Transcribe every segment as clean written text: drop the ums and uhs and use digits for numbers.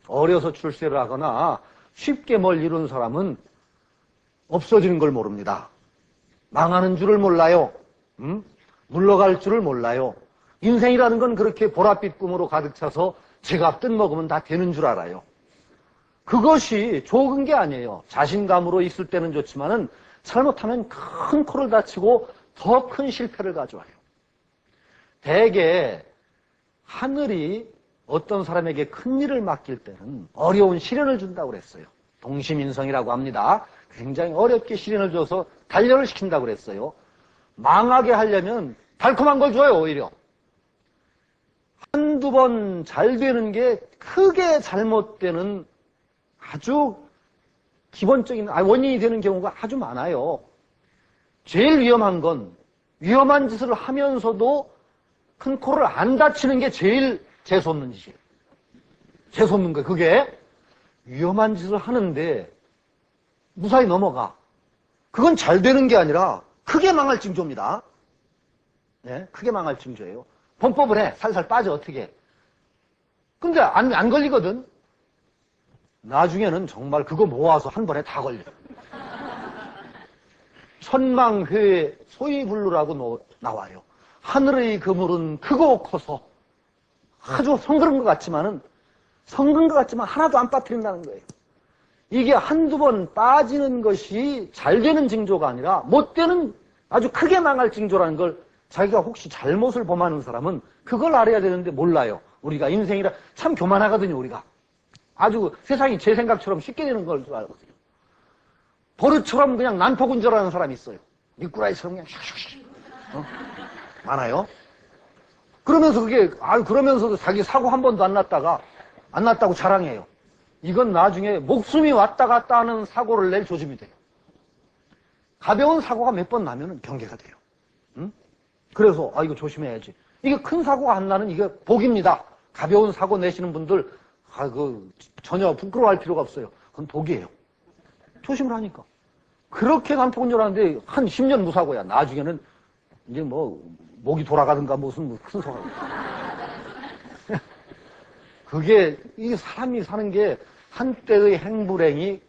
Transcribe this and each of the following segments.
어려서 출세를 하거나 쉽게 뭘 이룬 사람은 없어지는 걸 모릅니다. 망하는 줄을 몰라요. 물러갈 줄을 몰라요. 인생이라는 건 그렇게 보랏빛 꿈으로 가득 차서 제가 뜬먹으면 다 되는 줄 알아요. 그것이 좋은 게 아니에요. 자신감으로 있을 때는 좋지만은 잘못하면 큰 코를 다치고 더 큰 실패를 가져와요. 대개 하늘이 어떤 사람에게 큰 일을 맡길 때는 어려운 시련을 준다고 그랬어요. 동심인성이라고 합니다. 굉장히 어렵게 시련을 줘서 단련을 시킨다고 그랬어요. 망하게 하려면 달콤한 걸 줘요, 오히려. 한두 번 잘 되는 게 크게 잘못되는 아주 기본적인 원인이 되는 경우가 아주 많아요. 제일 위험한 건 위험한 짓을 하면서도 큰 코를 안 다치는 게 제일 재수없는 짓이에요. 재수없는 거예요. 그게 위험한 짓을 하는데 무사히 넘어가. 그건 잘 되는 게 아니라 크게 망할 징조입니다. 네, 크게 망할 징조예요. 범법을 해. 살살 빠져, 어떻게. 근데 안 걸리거든. 나중에는 정말 그거 모아서 한 번에 다 걸려요. 천망회의 소위불루라고 나와요. 하늘의 그물은 크고 커서 아주 성그런 것 같지만 하나도 안 빠뜨린다는 거예요. 이게 한두 번 빠지는 것이 잘 되는 징조가 아니라 못 되는 아주 크게 망할 징조라는 걸 자기가 혹시 잘못을 범하는 사람은 그걸 알아야 되는데 몰라요. 우리가 인생이라 참 교만하거든요, 우리가. 아주 세상이 제 생각처럼 쉽게 되는 걸 줄 알거든요. 버릇처럼 그냥 난폭운전하는 사람이 있어요. 미꾸라지처럼 그냥 슉슉슉. 많아요. 그러면서 그러면서도 자기 사고 한 번도 안 났다고 자랑해요. 이건 나중에 목숨이 왔다 갔다 하는 사고를 낼 조짐이 돼요. 가벼운 사고가 몇 번 나면은 경계가 돼요. 그래서, 이거 조심해야지. 이게 큰 사고가 안 나는 이게 복입니다. 가벼운 사고 내시는 분들, 전혀 부끄러워할 필요가 없어요. 그건 복이에요. 조심을 하니까. 그렇게 난폭운전하는데 한 10년 무사고야. 나중에는 이제 목이 돌아가든가 무슨 큰 사고가. 그게, 이 사람이 사는 게 한때의 행불행이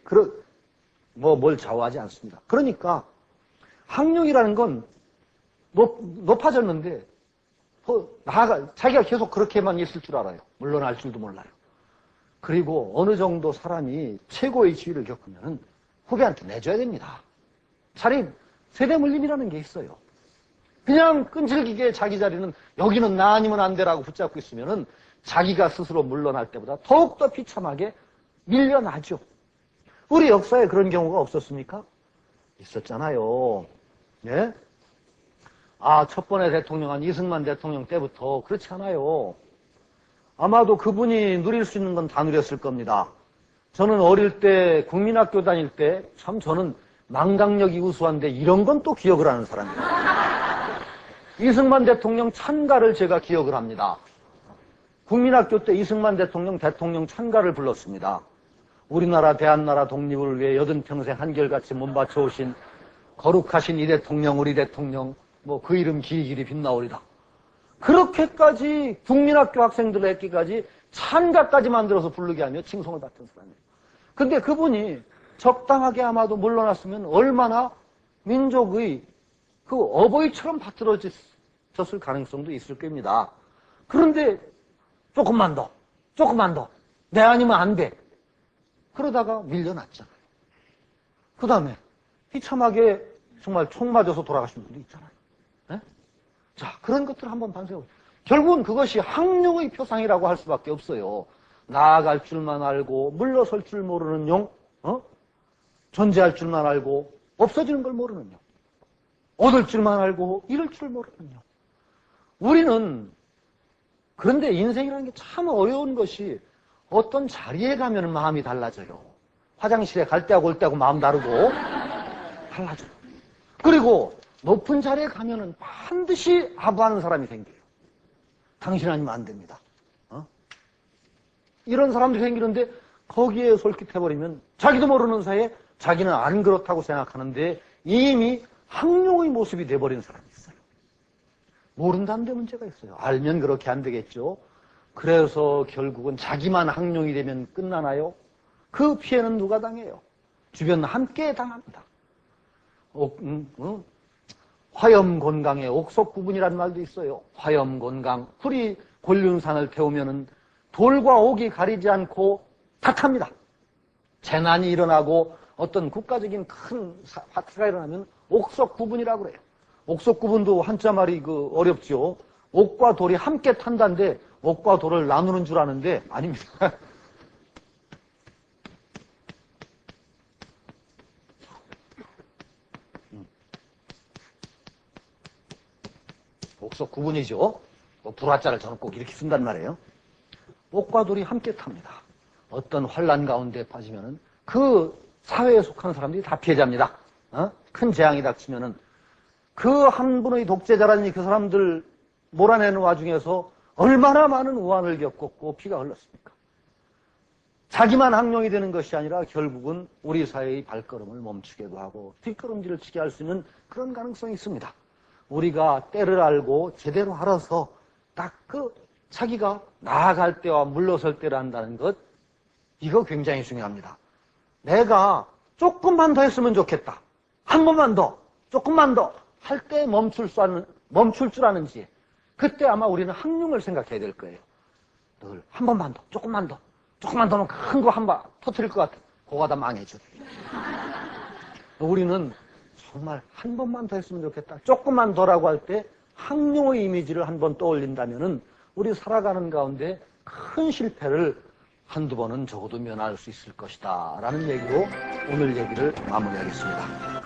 뭘 좌우하지 않습니다. 그러니까 학력이라는 건 높아졌는데 자기가 계속 그렇게만 있을 줄 알아요. 물러날 줄도 몰라요. 그리고 어느 정도 사람이 최고의 지위를 겪으면 후배한테 내줘야 됩니다. 차라리 세대물림이라는 게 있어요. 그냥 끈질기게 자기 자리는 여기는 나 아니면 안 돼라고 붙잡고 있으면은 자기가 스스로 물러날 때보다 더욱더 비참하게 밀려나죠. 우리 역사에 그런 경우가 없었습니까? 있었잖아요. 예? 첫 번에 대통령한 이승만 대통령 때부터 그렇지 않아요. 아마도 그분이 누릴 수 있는 건 다 누렸을 겁니다. 저는 어릴 때 국민학교 다닐 때 참 저는 망각력이 우수한데 이런 건 또 기억을 하는 사람이에요. 이승만 대통령 찬가를 제가 기억을 합니다. 국민학교 때 이승만 대통령 찬가를 불렀습니다. 우리나라 대한나라 독립을 위해 80평생 한결같이 몸바쳐오신 거룩하신 이 대통령 우리 대통령 그 이름 길이 빛나오리다. 그렇게까지 국민학교 학생들 했기까지 찬가까지 만들어서 부르게 하며 칭송을 받던 사람이에요. 근데 그분이 적당하게 아마도 물러났으면 얼마나 민족의 그 어버이처럼 받들어졌을 가능성도 있을 겁니다. 그런데 조금만 더. 내 아니면 안 돼. 그러다가 밀려났잖아요. 그 다음에 비참하게 정말 총 맞아서 돌아가신 분도 있잖아요. 네? 자, 그런 것들을 한번 반성해보세요. 결국은 그것이 학력의 표상이라고 할 수밖에 없어요. 나아갈 줄만 알고 물러설 줄 모르는 용, 존재할 줄만 알고 없어지는 걸 모르는 용, 얻을 줄만 알고 잃을 줄 모르는 용. 우리는 그런데 인생이라는 게 참 어려운 것이 어떤 자리에 가면 마음이 달라져요. 화장실에 갈 때하고 올 때하고 마음 다르고 달라져요. 그리고 높은 자리에 가면은 반드시 아부하는 사람이 생겨요. 당신 아니면 안 됩니다. 이런 사람들이 생기는데 거기에 솔깃해버리면 자기도 모르는 사이에 자기는 안 그렇다고 생각하는데 이미 학용의 모습이 돼버린 사람이 있어요. 모른다는 데 문제가 있어요. 알면 그렇게 안 되겠죠. 그래서 결국은 자기만 항룡이 되면 끝나나요? 그 피해는 누가 당해요? 주변 함께 당합니다. 화염곤강에 옥석구분이라는 말도 있어요. 화염곤강, 풀이 곤륜산을 태우면은 돌과 옥이 가리지 않고 다 탑니다. 재난이 일어나고 어떤 국가적인 큰 사태가 일어나면 옥석구분이라고 그래요. 옥석구분도 한자 말이 어렵죠. 옥과 돌이 함께 탄다는데 옥과 돌을 나누는 줄 아는데 아닙니다. 옥석구분이죠. 불화자를 저는 꼭 이렇게 쓴단 말이에요. 옥과 돌이 함께 탑니다. 어떤 환란 가운데 빠지면은 그 사회에 속하는 사람들이 다 피해자입니다. 큰 재앙이 닥치면은 그 한 분의 독재자라니 그 사람들 몰아내는 와중에서 얼마나 많은 우환을 겪었고 피가 흘렀습니까? 자기만 항룡이 되는 것이 아니라 결국은 우리 사회의 발걸음을 멈추게도 하고 뒷걸음질을 치게 할 수 있는 그런 가능성이 있습니다. 우리가 때를 알고 제대로 알아서 딱 자기가 나아갈 때와 물러설 때를 한다는 것, 이거 굉장히 중요합니다. 내가 조금만 더 했으면 좋겠다. 한 번만 더, 조금만 더 할 때 멈출 줄 아는지, 그때 아마 우리는 항룡을 생각해야 될 거예요. 늘 한 번만 더, 조금만 더면 큰 거 한 방 터뜨릴 것 같아. 그거 다 망해져. 우리는 정말 한 번만 더 했으면 좋겠다. 조금만 더라고 할 때 항룡의 이미지를 한번 떠올린다면은 우리 살아가는 가운데 큰 실패를 한두 번은 적어도 면할 수 있을 것이다. 라는 얘기로 오늘 얘기를 마무리하겠습니다.